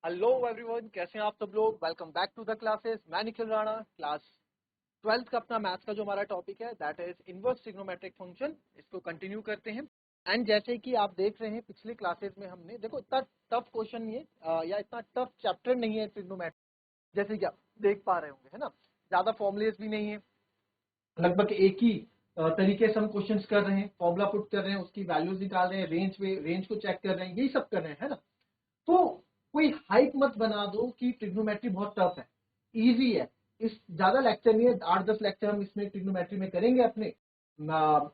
Hello everyone, कैसे हैं आप सब लोग। Welcome back to the classes. मैं निखिल राणा। क्लास 12th का अपना मैथ्स का जो हमारा टॉपिक है that is inverse trigonometric function. इसको कंटिन्यू करते हैं। एंड जैसे कि आप देख रहे हैं पिछले क्लासेस में हमने देखो इतना टफ क्वेश्चन नहीं है या इतना टफ चैप्टर नहीं है ट्रिग्नोमेट्री, जैसे कि आप देख पा रहे होंगे, है ना। ज्यादा फॉर्मुलेस भी नहीं है, लगभग एक ही तरीके से हम क्वेश्चंस कर रहे हैं, फॉर्मुला पुट कर रहे हैं, उसकी वैल्यूज निकाल रहे हैं, रेंज को चेक कर रहे हैं, यही सब कर रहे हैं, है ना। तो कोई हाइप मत बना दो कि ट्रिग्नोमेट्री बहुत टफ है। इजी है। इस ज्यादा लेक्चर नहीं है, 8-10 लेक्चर हम इसमें ट्रिग्नोमेट्री में करेंगे अपने।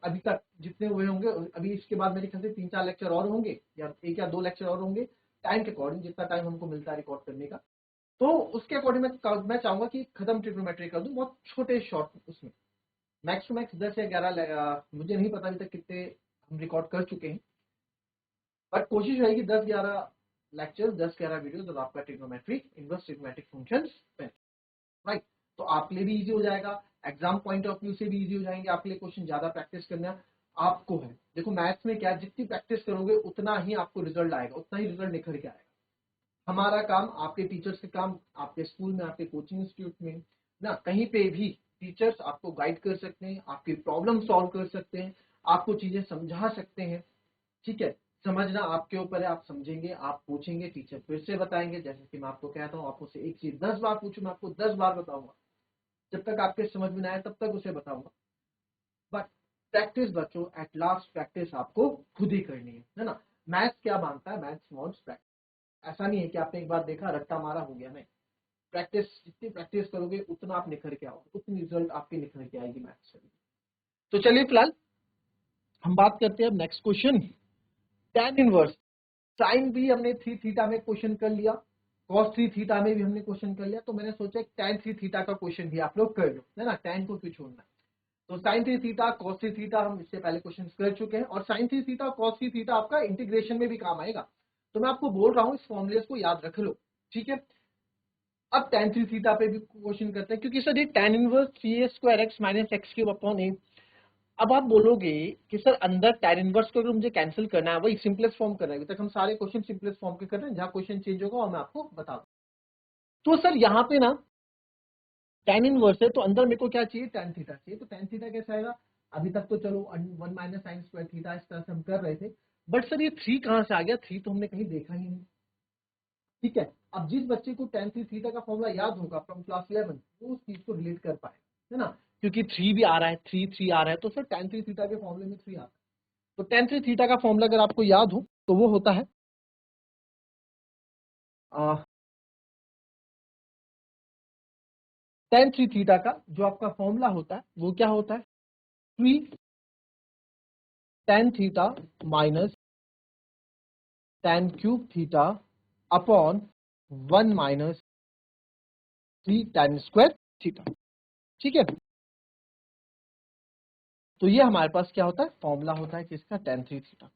अभी तक जितने हुए होंगे, अभी इसके बाद मेरे ख्याल से 3-4 लेक्चर और होंगे या 1 या 2 लेक्चर और होंगे, टाइम के अकॉर्डिंग जितना टाइम हमको मिलता है रिकॉर्ड करने का। तो उसके अकॉर्डिंग मैं चाहूंगा कि खत्म ट्रिग्नोमेट्री कर दूं बहुत छोटे शॉर्ट उसमें। मैक्स टू मैक्स 10 या 11, मुझे नहीं पता अभी तक कितने हम रिकॉर्ड कर चुके हैं, बट कोशिश रहेगी 10-11 लेक्चर, 10-11 वीडियो जब आपका ट्रिग्नोमेट्रिक इनवर्स ट्रिग्नोमेट्रिक फंक्शंस पे, राइट। तो आपके लिए भी इजी हो जाएगा, एग्जाम पॉइंट ऑफ व्यू से भी इजी हो जाएंगे आपके लिए। क्वेश्चन ज्यादा प्रैक्टिस करना आपको है। देखो मैथ्स में क्या, जितनी प्रैक्टिस करोगे उतना ही आपको रिजल्ट आएगा, उतना ही रिजल्ट निखर के आएगा। हमारा काम, आपके टीचर्स के काम, आपके स्कूल में, आपके कोचिंग इंस्टीट्यूट में ना, कहीं पे भी टीचर्स आपको गाइड कर सकते हैं, आपकी प्रॉब्लम सॉल्व कर सकते हैं, आपको चीजें समझा सकते हैं। ठीक है, समझना आपके ऊपर है, आप समझेंगे, आप पूछेंगे, टीचर फिर से बताएंगे। जैसे कि मैं आपको कहता हूँ, आपको से एक चीज 10 बार पूछूं, मैं आपको 10 बार बताऊंगा। जब तक आपके समझ में ना आए तब तक उसे बताऊंगा। बट प्रैक्टिस बच्चों, एट लास्ट प्रैक्टिस आपको खुद ही करनी है ना। मैथ्स क्या मांगता है, मैथ्स वांट्स प्रैक्टिस। ऐसा नहीं है कि आपने एक बार देखा रट्टा मारा हो गया, नहीं। प्रैक्टिस, जितनी प्रैक्टिस करोगे उतना आप निखर के आओगे, उतनी रिजल्ट आपकी निखर के आएगी मैथ्स से। तो चलिए फिलहाल हम बात करते हैं अब next question, tan inverse. Sine भी हमने 3 थीटा में क्वेश्चन कर लिया, cos 3 थीटा में भी हमने क्वेश्चन कर लिया, तो मैंने सोचा tan 3 थीटा का क्वेश्चन भी आप लोग कर लो, है ना। tan को क्यों छोड़ना है। तो sin 3 थीटा cos 3 थीटा हम इससे पहले क्वेश्चन कर चुके हैं, और sin 3 थीटा cos 3 थीटा आपका इंटीग्रेशन में भी काम आएगा। तो मैं आपको बोल रहा हूँ इस फॉर्मुलेस को याद रख लो, ठीक है। अब tan 3 थीटा पे भी क्वेश्चन करते हैं, क्योंकि सर ये tan inverse 3a² x - x³ a। अब आप बोलोगे कि सर अंदर tan इनवर्स को अगर मुझे कैंसिल करना है, वही सिंपलेस्ट फॉर्म करना है। अभी तक हम सारे क्वेश्चन सिंपलेस्ट फॉर्म के कर रहे हैं, जहां क्वेश्चन चेंज होगा और मैं आपको बता दूं। तो सर यहाँ पे ना tan इनवर्स है, तो अंदर मेरे को क्या चाहिए, tan थीटा चाहिए। तो tan थीटा कैसा आएगा, अभी तक तो चलो 1 - sin² थीटा इस तरह से हम कर रहे थे, बट सर ये 3 कहां से आ गया, 3 तो हमने कहीं देखा ही नहीं। ठीक है, अब जिस बच्चे को tan 3 थीटा का फॉर्मूला याद होगा फ्रॉम क्लास 11, वो उस चीज को रिलेट कर पाए, है ना। क्योंकि 3 भी आ रहा है, 3 आ रहा है, तो सर tan 3 थीटा के फॉर्मूले में 3 आता है। तो tan 3 थीटा का फॉर्मूला अगर आपको याद हो तो वो होता है tan 3 थीटा का जो आपका फॉर्मूला होता है वो क्या होता है, 3 tan theta minus tan cube theta upon 1 minus 3 tan square theta. ठीक है, तो ये हमारे पास क्या होता है, फॉर्मूला होता है किसका, tan 3 थीटा।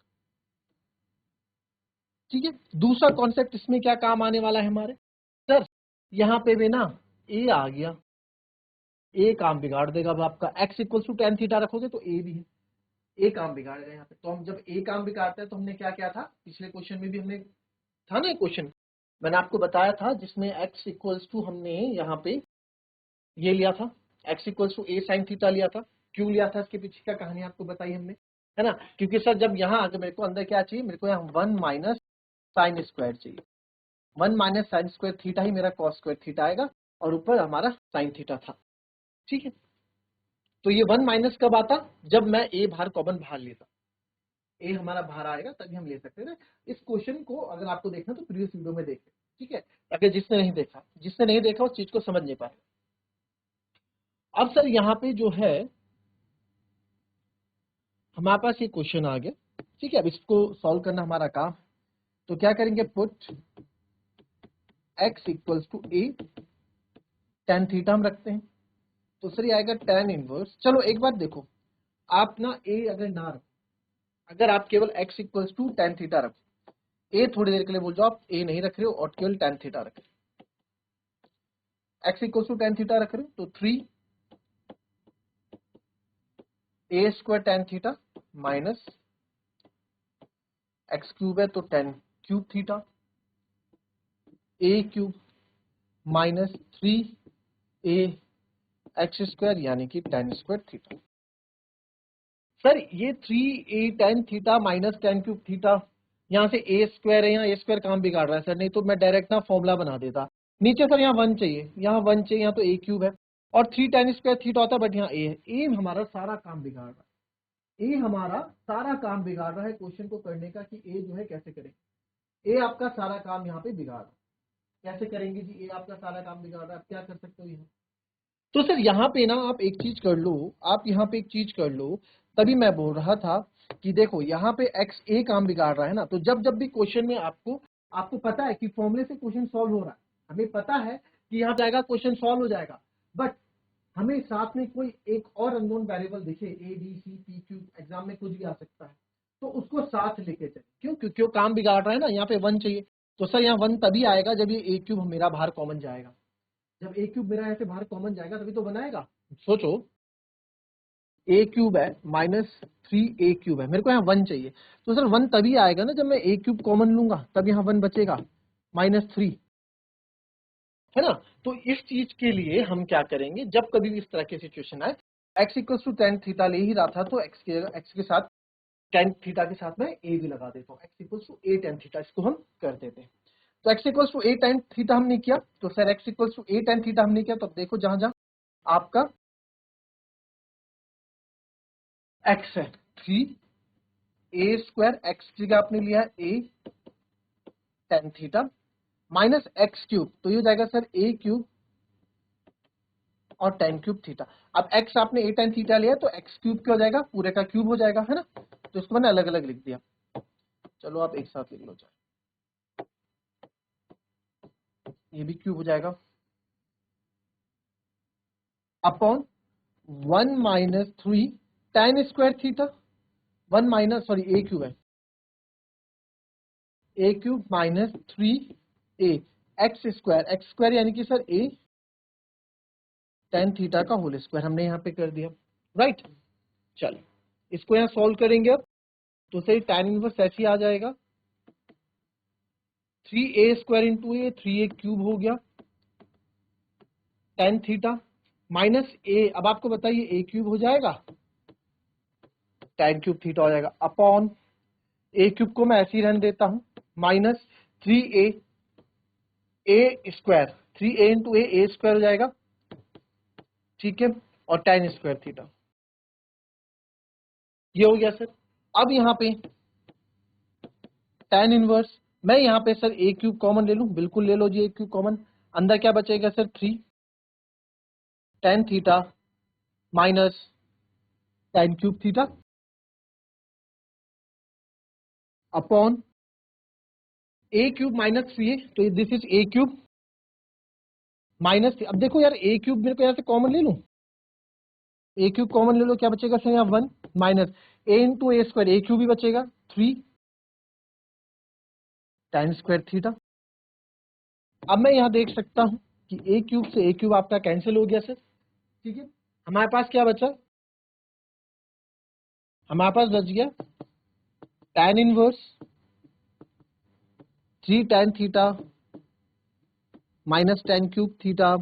ठीक है, दूसरा कॉन्सेप्ट इसमें क्या काम आने वाला है हमारे, सर यहाँ पे भी ना a आ गया, a काम बिगाड़ देगा। अब आपका x equal to tan theta रखोगे तो a भी है, ए काम बिगाड़ गया यहाँ पे। तो हम जब ए काम बिगाड़ते हैं तो हमने क्या किया था, पिछले क्वेश्चन में भी हमने था ना क्वेश्चन, मैंने आपको बताया था जिसमें x इक्वल्स टू हमने यहाँ पे ये लिया था, x equals to a sin theta लिया था। क्यों लिया था, इसके पीछे का कहानी आपको बताई हमने, है ना। क्योंकि सर जब यहाँ आगे मेरे को अंदर क्या चाहिए, मेरे को यहाँ 1 माइनस साइन स्क्वायर चाहिए। 1 माइनस साइन स्क्वायर थीटा ही मेरा कॉस स्क्वायर थीटा आएगा, और ऊपर हमारा साइन थीटा था। ठीक है, तो ये 1 माइनस कब आता, जब मैं a बाहर कॉमन बाहर लेता, ए हमारा बाहर आएगा तभी हम ले सकते हैं ना। इस क्वेश्चन को अगर आपको देखना तो प्रीवियस वीडियो में देखें, ठीक है। अगर जिसने नहीं देखा उस चीज को समझ नहीं पाएगा। अब सर यहाँ पे जो है हमारे पास ये क्वेश्चन आ गया, ठीक है। अब इसको सॉल्व करना हमारा काम। तो क्या करेंगे, put x equals to a, tan theta हम रखते हैं, तो सर ये आएगा tan इनवर्स। चलो एक बात देखो, आप ना a अगर ना रखो, अगर आप केवल x equals to tan theta रखो, a थोड़ी देर के लिए बोल जाओ आप a नहीं रख रहे हो और केवल tan थीटा रख रहे हो, x equals to tan theta रख रहे हो, तो 3 a² tan theta minus x³ है तो tan³ थीटा ए क्यूब माइनस 3a(x²) यानी कि tan² थीटा। सर ये 3a tan theta minus tan³ theta, यहाँ से a² है, यहाँ a² काम बिगाड़ रहा है सर, नहीं तो मैं डायरेक्ट ना फॉर्मूला बना देता। नीचे सर यहाँ 1 चाहिए, यहाँ 1 चाहिए, यहाँ तो a³ है और 3 tan² थीटा होता है, बट यहाँ a है। a हमारा सारा काम बिगाड़ रहा है, a हमारा सारा काम बिगाड़ रहा है क्वेश्चन को करने का कि a जो है कैसे करें। a आपका सारा काम यहाँ पे बिगाड़ रहा है, कैसे करेंगे जी, a आपका सारा काम बिगाड़ रहा है, आप क्या कर सकते हो यहाँ। तो सर यहाँ पे ना आप एक चीज कर लो, आप यहाँ पे एक चीज कर लो, तभी मैं बोल रहा था कि देखो यहाँ पे एक्स ए काम बिगाड़ रहा है ना, तो जब जब भी क्वेश्चन में आपको आपको पता है कि फॉर्मूले से क्वेश्चन सॉल्व हो रहा है, हमें पता है कि यहाँ जाएगा क्वेश्चन सॉल्व हो जाएगा, बट हमें साथ में कोई एक और अननोन वेरिएबल दिखे, A B C P Q, exam में कुछ भी आ सकता है, तो उसको साथ लेके चले। क्यों? क्योंकि वो काम बिगाड़ रहा है ना, यहाँ पे 1 चाहिए, तो सर यहाँ 1 तभी आएगा जब ये ए क्यूब मेरा बाहर कॉमन जाएगा। जब ए क्यूब मेरा ऐसे बाहर कॉमन जाएगा तभी तो बनाएगा। सोचो ए क्यूब है माइनस 3a³ है, मेरे को यहाँ 1 चाहिए, तो सर 1 तभी आएगा ना जब मैं ए क्यूब कॉमन लूंगा, तब यहाँ 1 बचेगा -3, है ना। तो इस चीज के लिए हम क्या करेंगे, जब कभी भी इस तरह की सिचुएशन आए, x = tan थीटा ले ही रहा था तो x के साथ tan थीटा के साथ मैं a भी लगा देता हूँ, x = a tan थीटा, इसको हम कर देते हैं। तो x = a tan थीटा हमने किया, तो sir x = a tan theta हमने किया, तो अब देखो जहां जहां आपका x है 3a² x की जगह आपने लिया है a tan theta minus x³, तो ये हो जाएगा सर a³ और tan³ थीटा। अब x आपने a tan थीटा लिया तो x³ क्या हो जाएगा, पूरे का क्यूब हो जाएगा, है ना। तो इसको मैंने अलग अलग लिख दिया, चलो आप एक साथ लिख लो, चाहे ये भी क्यूब हो जाएगा upon 1 minus 3 tan² theta, 1 minus sorry a³ है, a³ माइनस 3a x² यानी कि सर a tan थीटा का होल स्क्वायर हमने यहाँ पे कर दिया, राइट। चलो इसको यहाँ सॉल्व करेंगे अब, तो सही tan इनवर्स ऐसे ही आ जाएगा 3a² इंटू a, 3a³ हो गया tan थीटा माइनस a, अब आपको बताइए a³ हो जाएगा, tan³ थीटा हो जाएगा अपॉन a³ को मैं ऐसे ही रहने देता हूं minus 3a a² 3a into a² हो जाएगा, ठीक है, और tan² थीटा ये हो गया सर। अब यहाँ पे tan इनवर्स, मैं यहाँ पे सर a³ कॉमन ले लूं, बिल्कुल ले लो जी a³ कॉमन, अंदर क्या बचेगा sir 3 tan theta minus tan³ theta upon a³ minus 3a, तो दिस इज a³ माइनस, अब देखो यार a³ मेरे को यहाँ से कॉमन ले लूं, a³ कॉमन ले लो, क्या बचेगा सर यहाँ 1 minus a into a² a³ भी बचेगा 3 tan² थीटा। अब मैं यहाँ देख सकता हूँ कि a³ से a³ आपका कैंसिल हो गया सर, ठीक है, हमारे पास क्या बचा, हमारे पास बच गया tan inverse 3 tan theta minus tan³ theta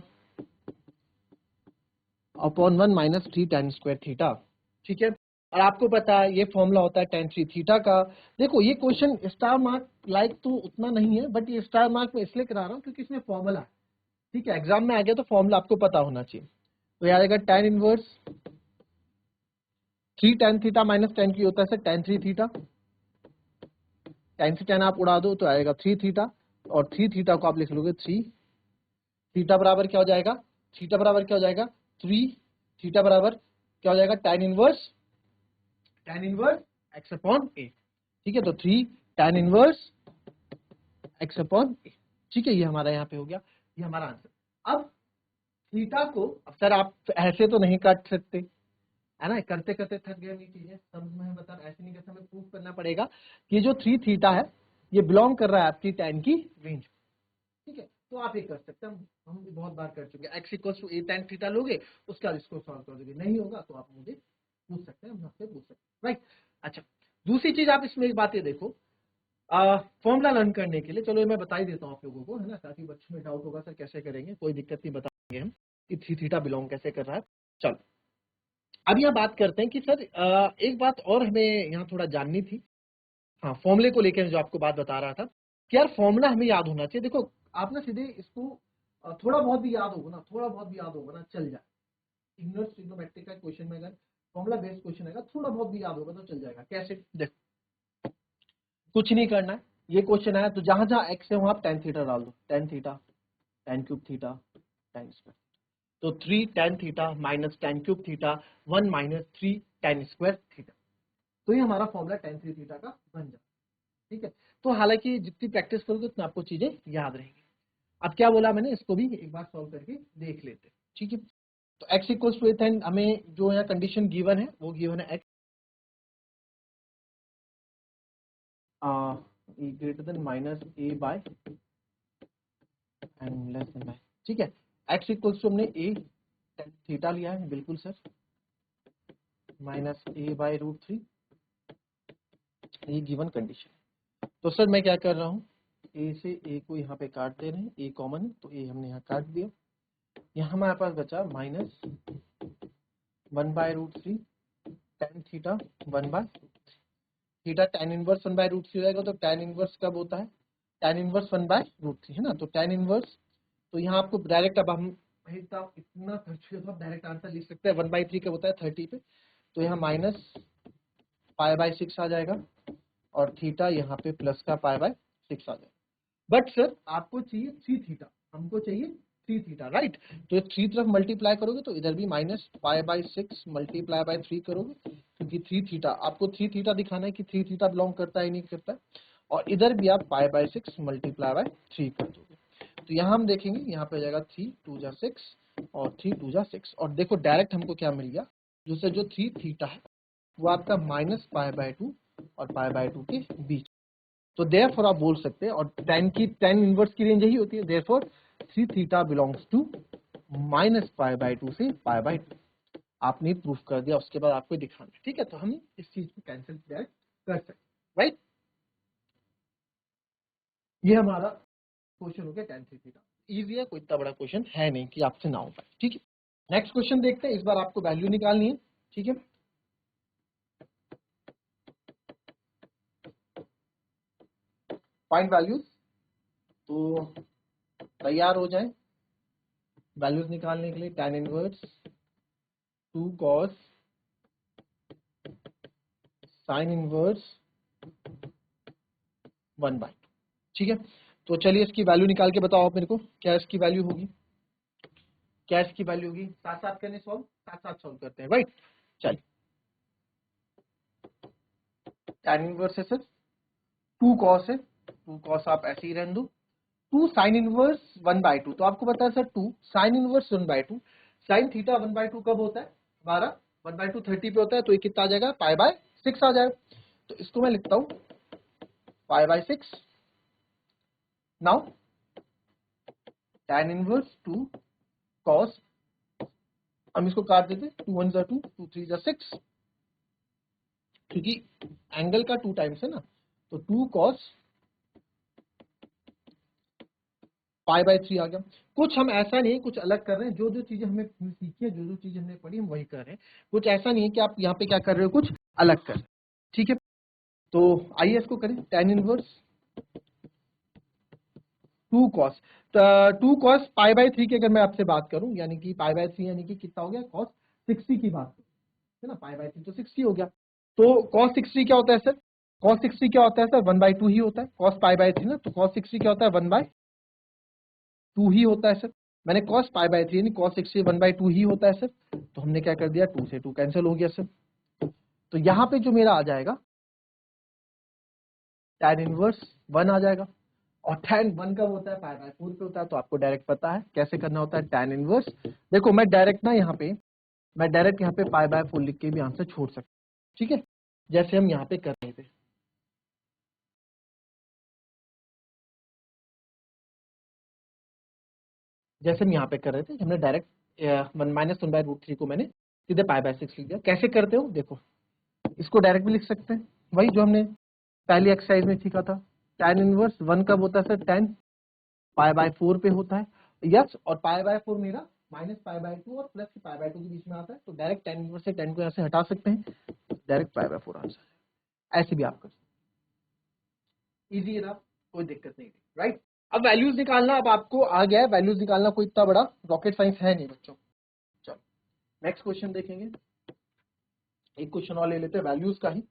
upon 1 minus 3 tan² theta, ठीक है। और आपको पता है ये फॉर्मूला होता है tan3 थीटा का। देखो ये क्वेश्चन स्टार मार्क लाइक तो उतना नहीं है, बट ये स्टार मार्क में इसलिए करा रहा हूँ क्योंकि इसमें फॉर्मूला है, ठीक है, एग्जाम में आ गया तो फॉर्मूला आपको पता होना चाहिए। तो याद आएगा tan inverse 3 tan theta minus tan की होता है सर tan3 थीटा, tan से tan आप उड़ा दो तो आएगा 3 थीटा, और 3 थीटा को आप लिख लोगे 3 थीटा बराबर क्या हो जाएगा, थीटा बराबर क्या हो जाएगा 3 थीटा बराबर क्या हो जाएगा tan inverse x upon a, ठीक है, तो 3 tan inverse x upon a, ठीक है, ये हमारा यहाँ पे हो गया, ये हमारा आंसर। अब थीटा को, अब सर आप ऐसे तो नहीं काट सकते, है ना, करते करते थक गए ये चीजें, समझ में बता, ऐसे नहीं करते, हमें प्रूफ करना पड़ेगा कि जो 3 थीटा है ये बिलोंग कर रहा है आपकी tan की रेंज, ठीक है, तो आप ये कर सकते हैं, हम भी बहुत बार कर चुके हैं, x = a tan थीटा लोगे, उसके बाद इसको सॉल्व कर दोगे, नहीं होगा तो आप मुझे पूछ सकते हैं, हम आपसे पूछ सकते हैं, राइट। अच्छा दूसरी चीज आप इसमें एक बात ये देखो, फॉर्मूला लर्न करने के लिए चलो ये मैं बता ही देता हूँ आप लोगों को, है ना, ताकि बच्चों में डाउट होगा सर कैसे करेंगे, कोई दिक्कत नहीं, बताएंगे हम कि थ्री थीटा बिलोंग कैसे कर रहा है। चलो अब यहाँ बात करते हैं कि सर एक बात और हमें यहाँ थोड़ा जाननी थी, हाँ फॉर्मूले को लेकर जो आपको बात बता रहा था कि यार फॉर्मूला हमें याद होना चाहिए। देखो आप ना सीधे इसको थोड़ा बहुत भी याद होगा ना, थोड़ा बहुत भी याद होगा ना चल जाए। इग्नोर ट्रिग्नोमेट्रिक का क्वेश्चन में अगर फॉर्मूला बेस्ड क्वेश्चन आएगा थोड़ा बहुत भी याद होगा तो चल जाएगा। कैसे, देखो कुछ नहीं करना है, ये क्वेश्चन आया तो जहां जहां एक्स है वहां आप टेन थीटा डाल दो, tan theta tan cube theta tan square, तो 3 tan theta minus ten cube theta 1 minus 3 ten square theta, तो ये हमारा फॉर्मूला टेन थ्री थीटा का बन जाता है। ठीक है, तो हालांकि जितनी प्रैक्टिस करोगे उतना आपको चीजें याद रहेंगी। अब क्या बोला मैंने, इसको भी एक बार सॉल्व करके देख लेते हैं। ठीक है, तो x इक्वल्स टू एथ, हमें जो यहाँ कंडीशन गिवन है वो गिवन है x greater than minus a by and less than by. ठीक है, x इक्वल्स टू हमने a tan थीटा लिया है, बिल्कुल sir, minus a by root three, ये गिवन कंडीशन। तो सर मैं क्या कर रहा हूँ, a से a को यहाँ पे काट दे रहे हैं, a कॉमन है तो a हमने यहाँ काट दिया, यहाँ हमारे पास बचा minus 1 by root three tan theta 1 by theta, tan inverse 1 by root three रहेगा, तो टेन इनवर्स कब होता है, tan inverse 1 by root three, है ना, तो टेन इनवर्स, तो यहाँ आपको डायरेक्ट, अब हम इतना तो डायरेक्ट आंसर लिख सकते हैं, 1 बाई थ्री कब होता है 30 पे, तो यहाँ माइनस पाई बाय सिक्स आ जाएगा और थीटा यहाँ पे प्लस का पाई बाय सिक्स आ जाएगा। बट सर आपको चाहिए थ्री थीटा, हमको चाहिए थ्री थीटा, राइट, तो थ्री तरफ मल्टीप्लाई करोगे तो इधर भी minus pi by six multiply by three करोगे, क्योंकि थ्री थीटा आपको थ्री थीटा दिखाना है कि थ्री थीटा बिलोंग करता है नहीं करता है, और इधर भी आप पाई by six multiply by three कर दोगे, तो यहाँ हम देखेंगे यहाँ पे जाएगा थ्री टू जा सिक्स और थ्री टू जा सिक्स, और देखो डायरेक्ट हमको क्या मिल गया, जो थ्री थीटा है वो आपका माइनस पाई बाय टू और पाई बाय टू के बीच, तो देयरफॉर आप बोल सकते हैं, और टेन इनवर्स की रेंज यही होती है, therefore three theta belongs to minus pi by two से पाई बाय टू। आपने प्रूफ कर दिया, उसके बाद आपको दिखाना है। ठीक है, तो हम इस चीज को कैंसिल डायरेक्ट कर सकते हैं, राइट, ये हमारा क्वेश्चन हो गया टेन थ्री थीटा, इजी है, कोई इतना बड़ा क्वेश्चन है नहीं कि आपसे ना हो पाए। ठीक है, नेक्स्ट क्वेश्चन देखते हैं, इस बार आपको वैल्यू निकालनी है। ठीक है, फाइंड वैल्यूज, तो तैयार हो जाए वैल्यूज निकालने के लिए, tan inverse two cos sine inverse one by to. ठीक है, तो चलिए इसकी वैल्यू निकाल के बताओ आप मेरे को, क्या इसकी वैल्यू होगी, क्या इसकी वैल्यू होगी, साथ साथ करने सॉल्व, साथ साथ सॉल्व करते हैं, राइट। चलिए, tan इनवर्स है सर, टू कॉस है, टू कॉस आप ऐसे ही रहने दो, two sine inverse one by two, तो आपको पता है sir two sine inverse one by two, sine theta one by two कब होता है हमारा, वन बाय टू 30 पे होता है, तो ये कितना आ जाएगा, पाई बाय सिक्स आ जाएगा, तो इसको मैं लिखता हूँ pi by six. Now tan inverse two cos, हम इसको काट देते, टू वन जा टू, टू थ्री जा सिक्स, क्योंकि एंगल का टू टाइम्स है ना, तो two cos pi by three आ गया। कुछ हम ऐसा नहीं, कुछ अलग कर रहे हैं, जो जो चीजें हमने सीखी है, जो जो चीजें हमने पढ़ी हम वही कर रहे हैं, कुछ ऐसा नहीं है कि आप यहाँ पे क्या कर रहे हो, कुछ अलग कर रहे हैं। ठीक है, तो आइए इसको करें, tan inverse two cos, two cos pi by three की अगर मैं आपसे बात करूं, यानी कि पाई बाय थ्री यानी कि कितना हो गया, कॉस 60 की बात है ना, पाई बाय थ्री तो 60 हो गया, तो कॉस 60 क्या होता है सर, कॉस 60 क्या होता है सर, वन बाय टू ही होता है, कॉस पाई बाय थ्री ना, तो कॉस 60 क्या होता है, वन बाय टू ही होता है सर, मैंने कॉस पाई बाय थ्री यानी कॉस 60 वन बाय टू ही होता है सर, तो हमने क्या कर दिया, टू से टू कैंसिल हो गया सर, तो यहाँ पे जो मेरा आ जाएगा tan इनवर्स वन आ जाएगा, और tan वन कब होता है, पाई बाय फोर पे होता है, तो आपको डायरेक्ट पता है कैसे करना होता है tan इनवर्स। देखो मैं डायरेक्ट ना यहाँ पे, मैं डायरेक्ट यहाँ पे पाई बाय फोर लिख के भी आंसर छोड़ सकता हूँ। ठीक है, जैसे हम यहाँ पे कर रहे थे, जैसे हम यहाँ पे कर रहे थे, हमने direct one minus one by root three को मैंने सीधे पाई बाय सिक्स लिख दिया। कैसे करते हो देखो, इसको डायरेक्ट भी लिख सकते हैं, वही जो हमने पहली एक्सरसाइज में सीखा था, tan इनवर्स 1 कब होता है सर? 10 π/4 पे होता है, यस। और π/4 मेरा -π/2 और प्लस π/2 के बीच में आता है, तो डायरेक्ट tan इनवर्स से 10 को यहाँ से हटा सकते हैं, डायरेक्ट π/4 आंसर। ऐसे भी आप कर सकते हैं, इजी है ना, कोई दिक्कत नहीं, राइट। अब वैल्यूज निकालना, अब आपको आ गया है वैल्यूज निकालना, कोई इतना बड़ा रॉकेट साइंस है नहीं बच्चों। चलो नेक्स्ट क्वेश्चन देखेंगे, एक क्वेश्चन और ले लेते हैं वैल्यूज का ही।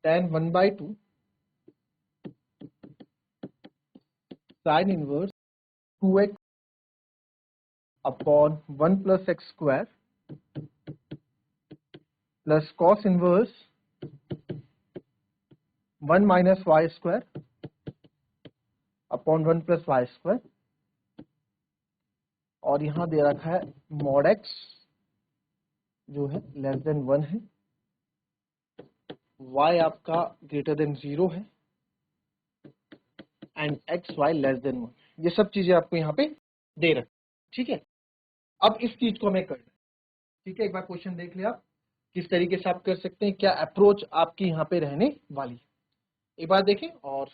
tan 1/2 sin inverse 2x upon 1 + x² plus cos inverse 1 - y² upon 1 + y², और यहां दे रखा है mod x जो है <1 है, y आपका <0 है, एंड एक्स वाई <1। ये सब चीजें आपको यहाँ पे दे रखी, ठीक है। अब इस चीज को हमें करना है, ठीक है। एक बार क्वेश्चन देख लिया आप किस तरीके से आप कर सकते हैं, क्या अप्रोच आपकी यहाँ पे रहने वाली है, एक बार देखें। और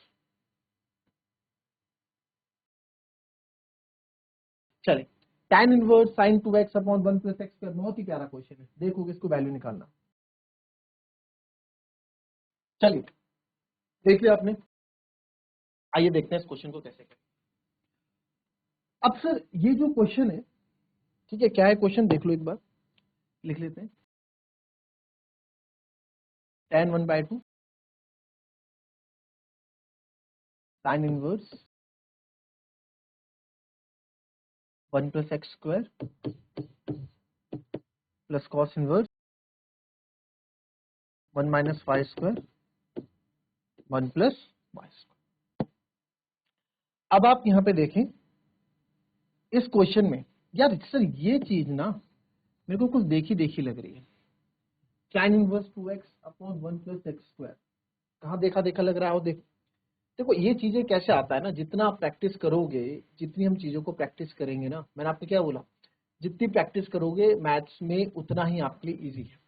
चले, tan inverse sin 2x upon 1 + x², बहुत ही प्यारा क्वेश्चन है, देखो इसको वैल्यू निकालना। चलिए देख लिया आपने, आइए देखते हैं इस क्वेश्चन को कैसे करें। अब सर ये जो क्वेश्चन है, ठीक है, क्या है क्वेश्चन देख लो एक बार, लिख लेते हैं। tan 1/2 sin inverse 1 + x² plus cos inverse 1 - y² 1 + y²। अब आप यहां पे देखें इस क्वेश्चन में, यार सर ये चीज ना मेरे को कुछ देखी देखी लग रही है, tan inverse 2x upon 1 + x², कहाँ देखा देखा लग रहा हो? देखो ये चीजें कैसे आता है ना, जितना आप प्रैक्टिस करोगे, जितनी हम चीजों को प्रैक्टिस करेंगे ना, मैंने आपको क्या बोला, जितनी प्रैक्टिस करोगे मैथ्स में उतना ही आपके लिए इजी है,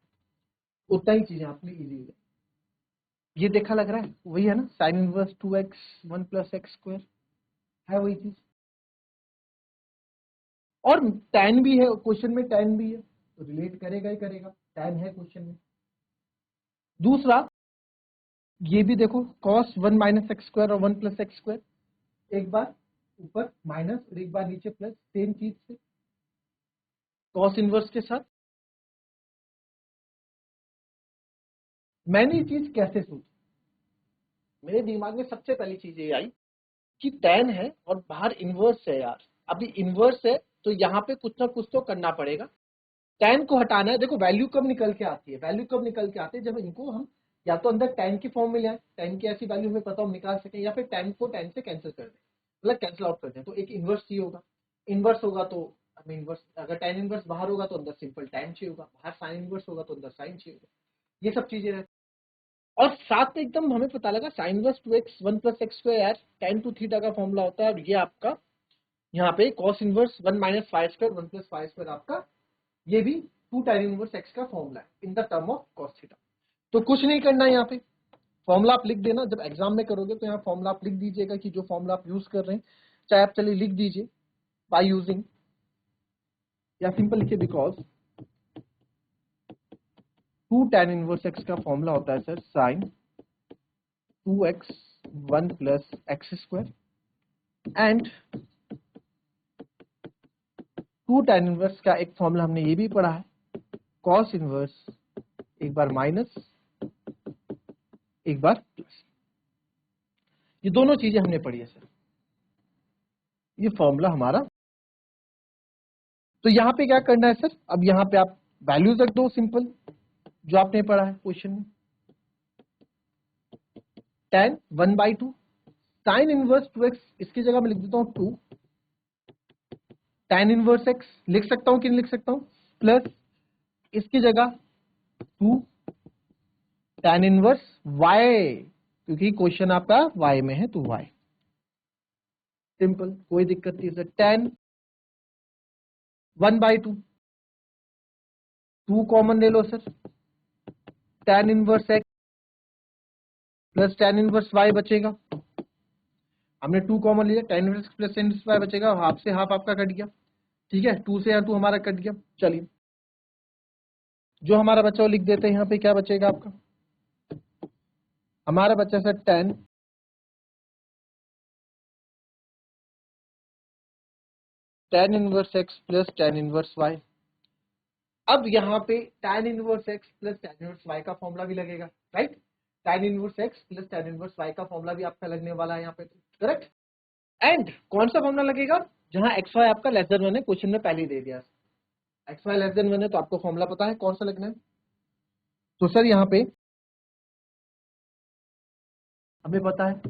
उतना ही चीजें आपके लिए इजी है। ये देखा लग रहा है, वही है ना, sin इनवर्स 2x 1 + x² है वही चीज, और tan भी है क्वेश्चन में, tan भी है तो रिलेट करेगा ही करेगा, tan है क्वेश्चन में। दूसरा ये भी देखो cos 1 - x² और 1 + x², एक बार ऊपर माइनस और एक बार नीचे प्लस, सेम चीज से cos इनवर्स के साथ। मैंने ये चीज कैसे सोची, मेरे दिमाग में सबसे पहली चीज ये आई कि tan है और बाहर इनवर्स है यार, अभी इनवर्स है तो यहाँ पे कुछ ना कुछ तो करना पड़ेगा, tan को हटाना है। देखो वैल्यू कब निकल के आती है, वैल्यू कब निकल के आती है, जब इनको हम या तो अंदर tan की फॉर्म में ले आए, tan की ऐसी वैल्यू हमें पता हम निकाल सकें, या फिर tan को tan से कैंसिल कर दें, मतलब कैंसिल आउट कर दें, तो एक इनवर्स चाहिए होगा। इनवर्स होगा तो हमें इनवर्स, अगर tan इनवर्स बाहर होगा तो अंदर सिंपल tan चाहिए होगा, बाहर sin इनवर्स होगा तो अंदर sin चाहिए होगा, ये सब चीजें रहती। और साथ में एकदम हमें पता लगा sin इनवर्स 2x 1 + x² यार tan to थीटा का फॉर्मूला होता है, और ये आपका यहाँ पे cos इनवर्स 1 - y² 1 + y² आपका, ये भी 2 tan इनवर्स x का फॉर्मूला है in the term of cos theta. तो कुछ नहीं करना है, यहाँ पे फॉर्मूला आप लिख देना, जब एग्जाम में करोगे तो यहाँ फॉर्मूला आप लिख दीजिएगा कि जो फॉर्मूला आप यूज कर रहे हैं, चाहे आप चलिए लिख दीजिए बाय यूजिंग, या सिंपल लिखिए बिकॉज 2 tan इनवर्स x का फॉर्मूला होता है sir sin 2x 1 + x² and 2 tan inverse का एक फॉर्मूला हमने ये भी पढ़ा है, cos इनवर्स एक बार माइनस एक बार प्लस, ये दोनों चीजें हमने पढ़ी है सर, ये फॉर्मूला हमारा। तो यहाँ पे क्या करना है सर, अब यहाँ पे आप वैल्यूज रख दो सिंपल, जो आपने पढ़ा है क्वेश्चन में, tan 1/2 sin इनवर्स 2x, इसकी जगह मैं लिख देता हूँ 2 tan इनवर्स x, लिख सकता हूँ कि नहीं लिख सकता हूँ, प्लस इसकी जगह 2 tan इनवर्स y, क्योंकि क्वेश्चन आपका y में है तो y, सिंपल, कोई दिक्कत नहीं सर। tan 1/2, 2 कॉमन ले लो sir, tan inverse x plus tan inverse y बचेगा। हमने 2 कॉमन लिया, tan inverse plus tan inverse y बचेगा, हाफ से हाफ आपका कट गया, ठीक है, 2 से 2 हमारा कट गया। चलिए जो हमारा बचा वो लिख देते हैं, यहाँ पे क्या बचेगा आपका, हमारा बच्चा sir tan inverse x plus tan inverse y। अब यहाँ पे tan inverse x plus tan inverse y का फॉर्मूला भी लगेगा, right. tan inverse x plus tan inverse y का फॉर्मूला भी आपका लगने वाला है यहाँ पे, करेक्ट। एंड कौन सा फॉर्मूला लगेगा, जहां एक्स वाई आपका लेस देन 1 है, क्वेश्चन में पहले ही दे दिया, एक्स वाई लेस देन 1 है तो आपको फॉर्मूला पता है कौन सा लगना है। तो सर यहाँ पे हमें पता है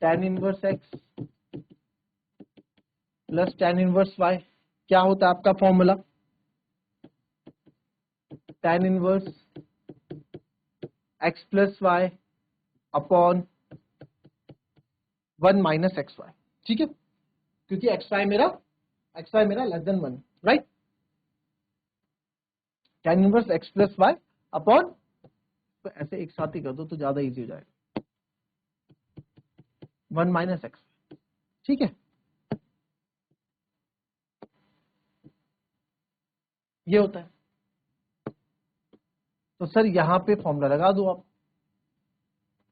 tan inverse x plus tan inverse y क्या होता है आपका formula, tan inverse x plus y upon 1 minus x y, ठीक है, क्योंकि एक्स वाई मेरा less than 1, right. tan inverse x plus y upon, तो ऐसे एक साथ ही कर दो तो ज्यादा इजी हो जाएगा, 1 माइनस एक्स, ठीक है, ये होता है। तो सर यहाँ पे फॉर्मूला लगा दो आप,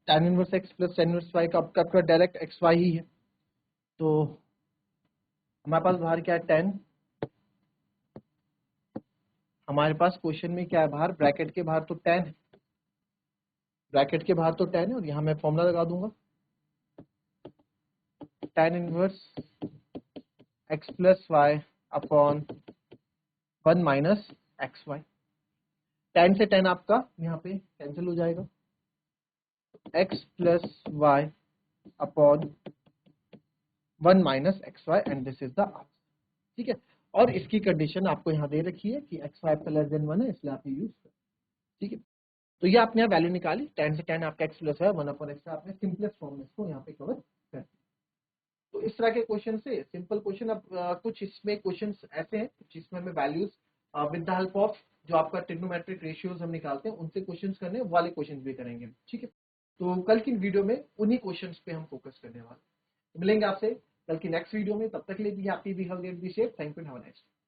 tan inverse x plus tan inverse y का आपका डायरेक्ट एक्स वाई ही है, तो हमारे पास बाहर क्या है 10, हमारे पास क्वेश्चन में क्या है बाहर, ब्रैकेट के बाहर तो 10 है, ब्रैकेट के बाहर तो 10 है, और यहाँ मैं फॉर्मूला लगा दूंगा tan inverse x plus y upon 1 minus x y. 10 से 10 आपका यहाँ पे कैंसिल हो जाएगा, x plus y upon 1 minus x y, and this is the answer, ठीक है। और इसकी कंडीशन आपको यहाँ दे रखी है कि एक्स वाई प्लस देन 1 है, इसलिए आप ये यूज करें, ठीक है। तो ये आपने यहाँ वैल्यू निकाली, 10 से 10 आपका x प्लस है, 1 अपॉन एक्स, आपने सिंपलेस्ट फॉर्म में इसको यहाँ पे कवर कर दिया। तो इस तरह के क्वेश्चन से सिंपल क्वेश्चन, अब कुछ इसमें क्वेश्चन ऐसे हैं जिसमें हमें values with the help of जो आपका ट्रिग्नोमेट्रिक रेशियोज हम निकालते हैं उनसे क्वेश्चंस करने वाले क्वेश्चंस भी करेंगे, ठीक है। तो कल की वीडियो में उन्हीं क्वेश्चंस पे हम फोकस करने वाले, मिलेंगे आपसे कल की नेक्स्ट वीडियो में, तब तक के लिए भी happy, be healthy, be safe, thank you, have a nice day.